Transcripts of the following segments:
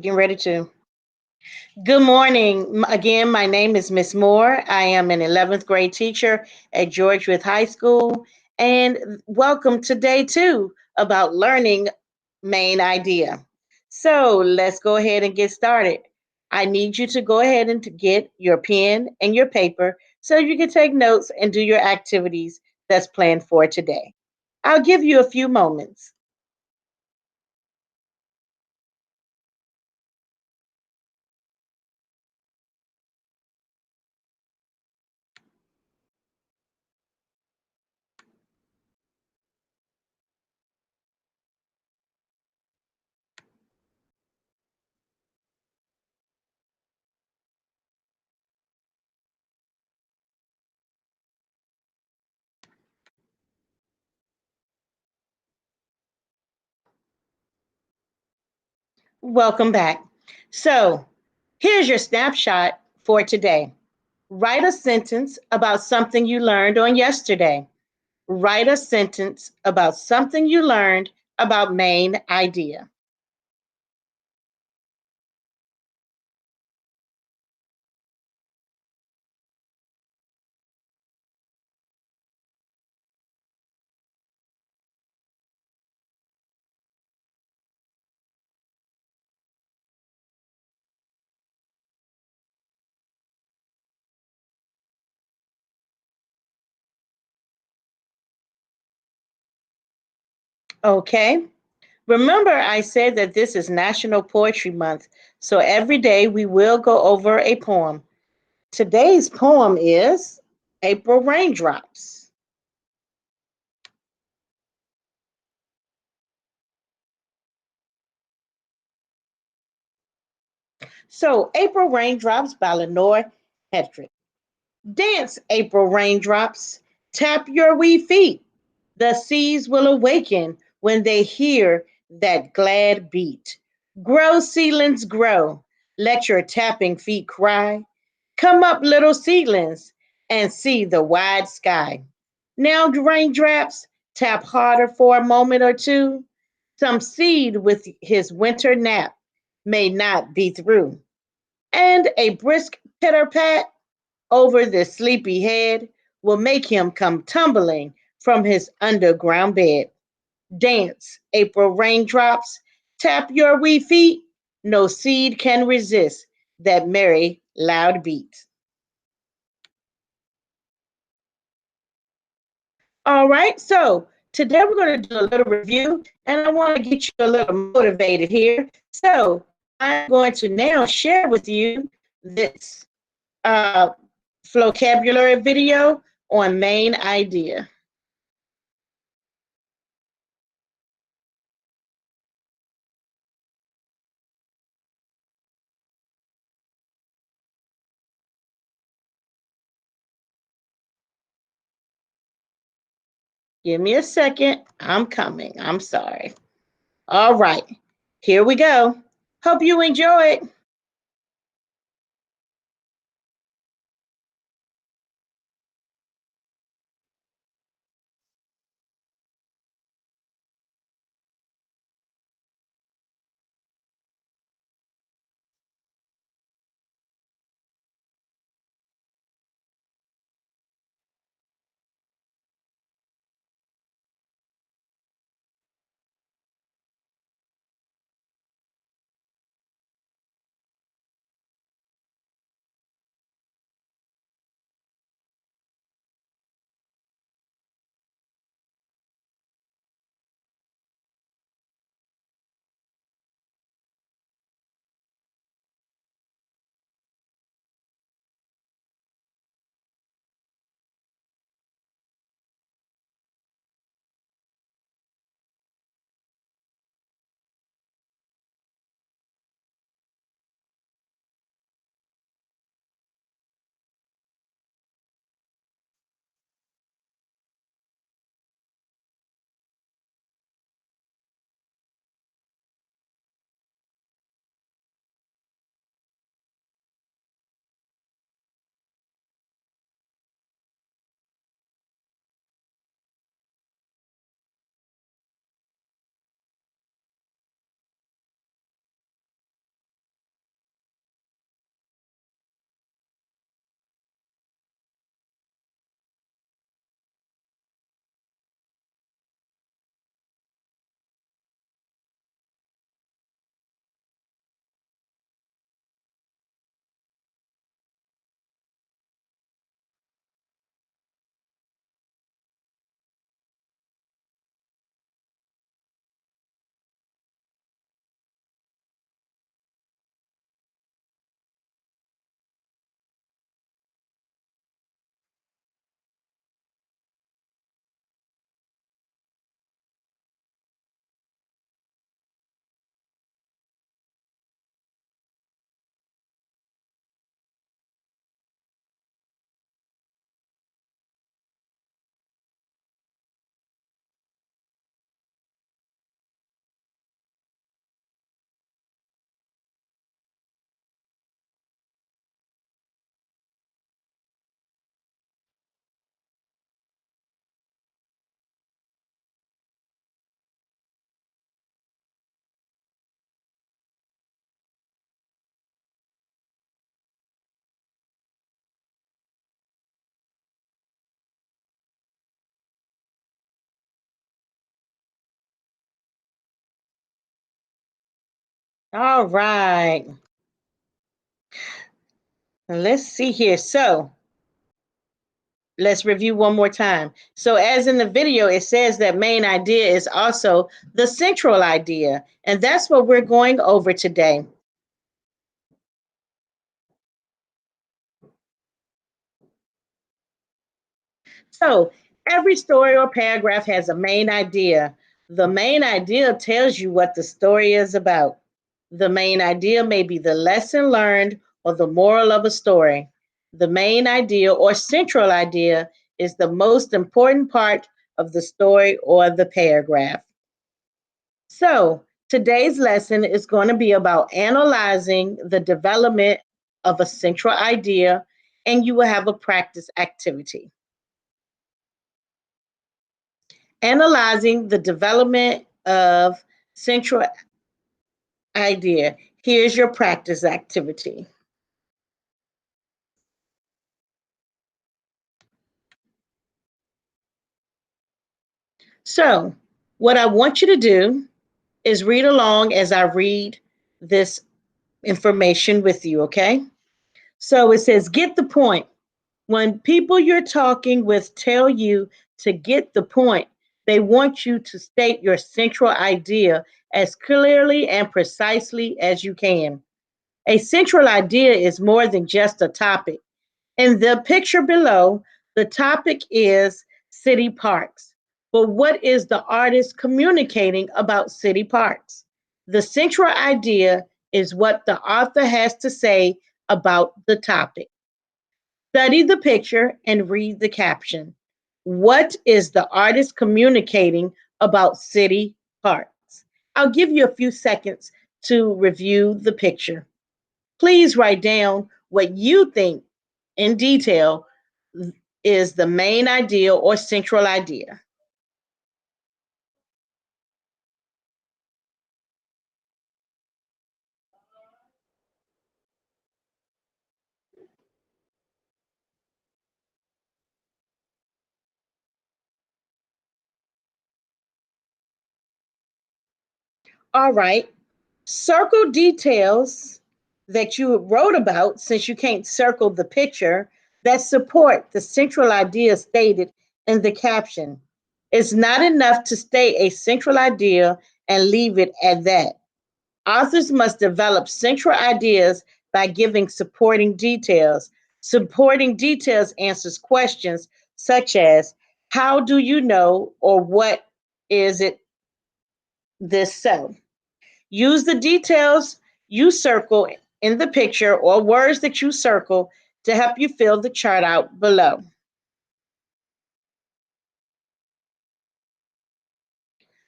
Getting ready to. Good morning. Again, my name is Miss Moore. I am an 11th grade teacher at Georgetown High School. And welcome to day two about learning main idea. So let's go ahead and get started. I need you to go ahead and to get your pen and your paper so you can take notes and do your activities that's planned for today. I'll give you a few moments. Welcome back. So, here's your snapshot for today. Write a sentence about something you learned on yesterday. Write a sentence about something you learned about main idea. Okay. Remember, I said that this is National Poetry Month, so every day we will go over a poem. Today's poem is April Raindrops. So, April Raindrops by Lenore Hedrick. Dance, April raindrops, tap your wee feet. The seas will awaken when they hear that glad beat. Grow, seedlings, grow. Let your tapping feet cry. Come up, little seedlings, and see the wide sky. Now, raindrops, tap harder for a moment or two. Some seed with his winter nap may not be through. And a brisk pitter pat over the sleepy head will make him come tumbling from his underground bed. Dance, April raindrops, tap your wee feet. No seed can resist that merry, loud beat. All right, so today we're going to do a little review, and I want to get you a little motivated here. So I'm going to now share with you this uh, vocabulary video on main idea. Give me a second. I'm coming. I'm sorry. All right. Here we go. Hope you enjoy it. All right. Let's see here. So let's review one more time. So, as in the video, it says that main idea is also the central idea. And that's what we're going over today. So, every story or paragraph has a main idea. The main idea tells you what the story is about. The main idea may be the lesson learned or the moral of a story. The main idea or central idea is the most important part of the story or the paragraph. So, today's lesson is going to be about analyzing the development of a central idea, and you will have a practice activity. Analyzing the development of central idea. Here's your practice activity. So, what I want you to do is read along as I read this information with you, okay? So it says, get the point. When people you're talking with tell you to get the point, they want you to state your central idea as clearly and precisely as you can. A central idea is more than just a topic. In the picture below, the topic is city parks. But what is the artist communicating about city parks? The central idea is what the author has to say about the topic. Study the picture and read the caption. What is the artist communicating about city parks? I'll give you a few seconds to review the picture. Please write down what you think in detail is the main idea or central idea. All right, circle details that you wrote about since you can't circle the picture that support the central idea stated in the caption. It's not enough to state a central idea and leave it at that. Authors must develop central ideas by giving supporting details. Supporting details answers questions such as how do you know or what is it this so? Use the details you circle in the picture or words that you circle to help you fill the chart out below.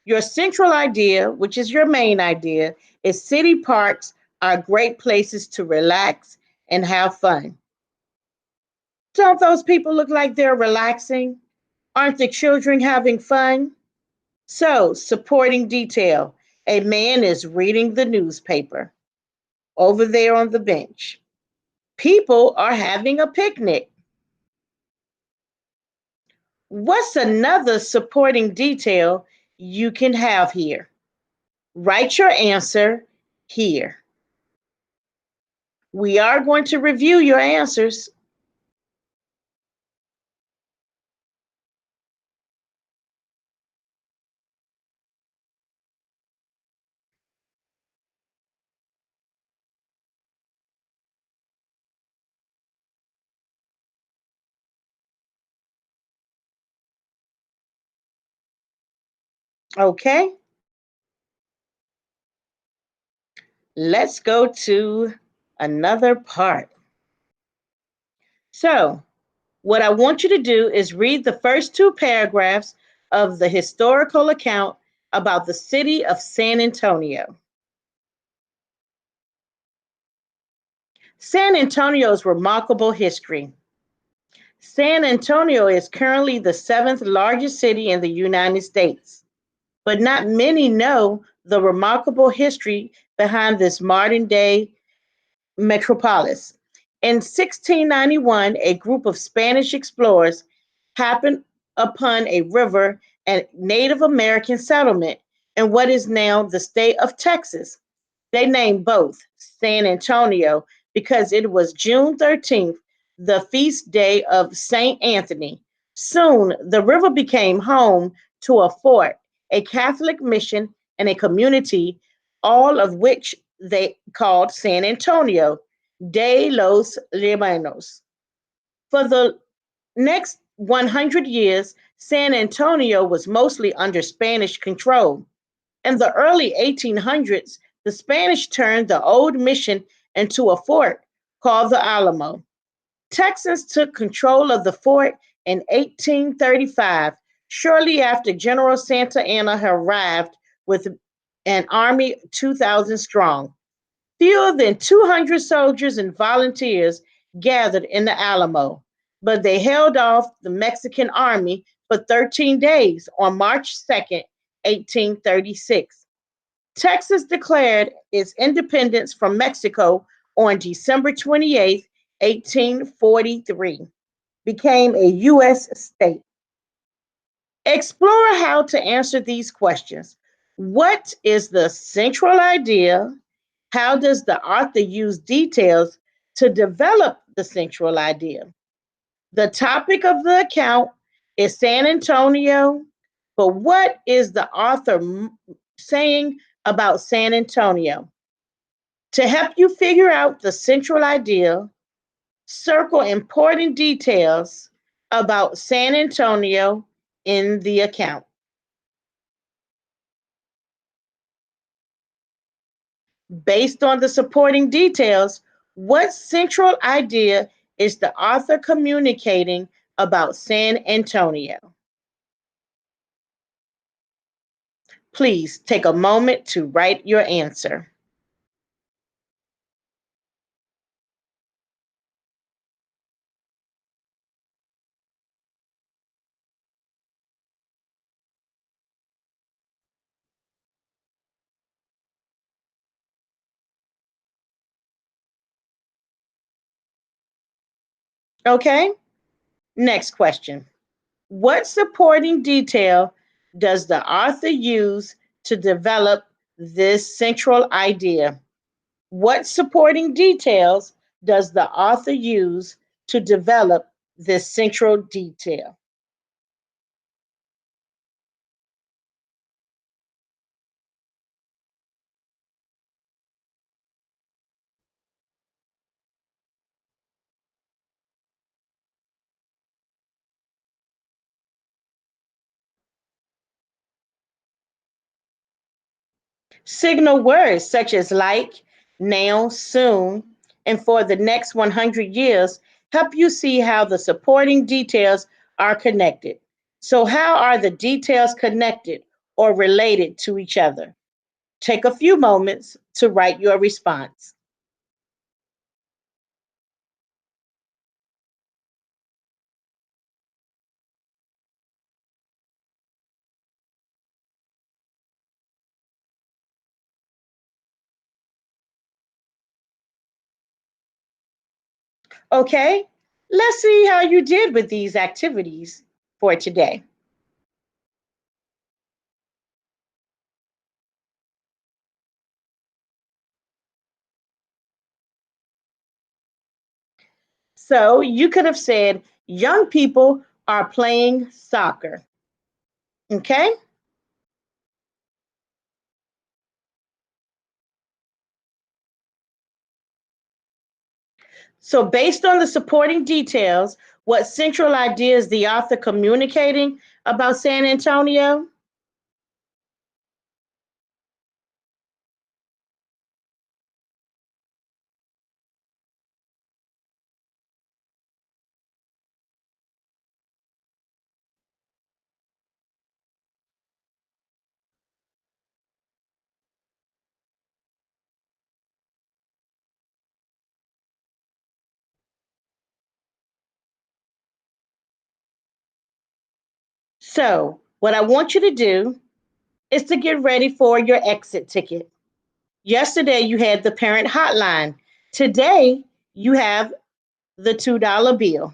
Your central idea, which is your main idea, is city parks are great places to relax and have fun. Don't those people look like they're relaxing? Aren't the children having fun? So, supporting detail. A man is reading the newspaper over there on the bench. People are having a picnic. What's another supporting detail you can have here? Write your answer here. We are going to review your answers. Okay, let's go to another part. So, what I want you to do is read the first two paragraphs of the historical account about the city of San Antonio. San Antonio's remarkable history. San Antonio is currently the seventh largest city in the United States, but not many know the remarkable history behind this modern day metropolis. In 1691, a group of Spanish explorers happened upon a river and Native American settlement in what is now the state of Texas. They named both San Antonio because it was June 13th, the feast day of St. Anthony. Soon, the river became home to a fort, a Catholic mission, and a community, all of which they called San Antonio de los Libanos. For the next 100 years, San Antonio was mostly under Spanish control. In the early 1800s, the Spanish turned the old mission into a fort called the Alamo. Texans took control of the fort in 1835, shortly after General Santa Anna arrived with an army 2,000 strong. Fewer than 200 soldiers and volunteers gathered in the Alamo, but they held off the Mexican army for 13 days on March 2nd, 1836. Texas declared its independence from Mexico on December 28th, 1843, became a U.S. state. Explore how to answer these questions. What is the central idea? How does the author use details to develop the central idea? The topic of the account is San Antonio, but what is the author saying about San Antonio? To help you figure out the central idea, circle important details about San Antonio in the account. Based on the supporting details, what central idea is the author communicating about San Antonio? Please take a moment to write your answer. Okay, next question. What supporting detail does the author use to develop this central idea? What supporting details does the author use to develop this central detail? Signal words such as like, now, soon, and for the next 100 years help you see how the supporting details are connected. So, how are the details connected or related to each other? Take a few moments to write your response. Okay, let's see how you did with these activities for today. So, you could have said, young people are playing soccer. Okay, so based on the supporting details, what central idea is the author communicating about San Antonio? So, what I want you to do is to get ready for your exit ticket. Yesterday, you had the parent hotline. Today, you have the $2 bill.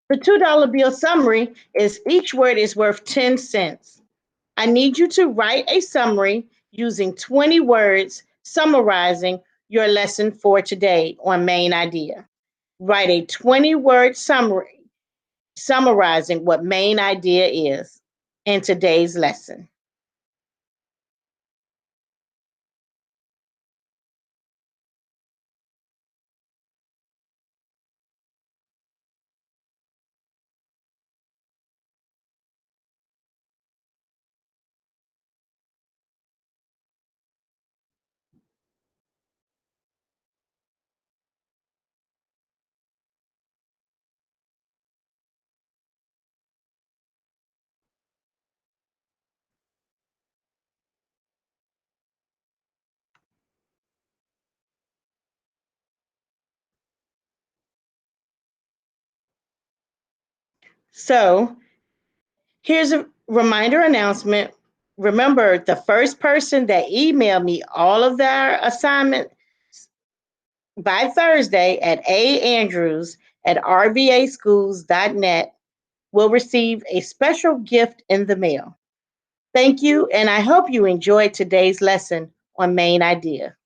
The $2 bill summary is each word is worth 10 cents. I need you to write a summary using 20 words summarizing your lesson for today on main idea. Write a 20-word summary summarizing what main idea is in today's lesson. So here's a reminder announcement. Remember, the first person that emailed me all of their assignments by Thursday at aandrews at rvaschools.net will receive a special gift in the mail. Thank you, and I hope you enjoyed today's lesson on main idea.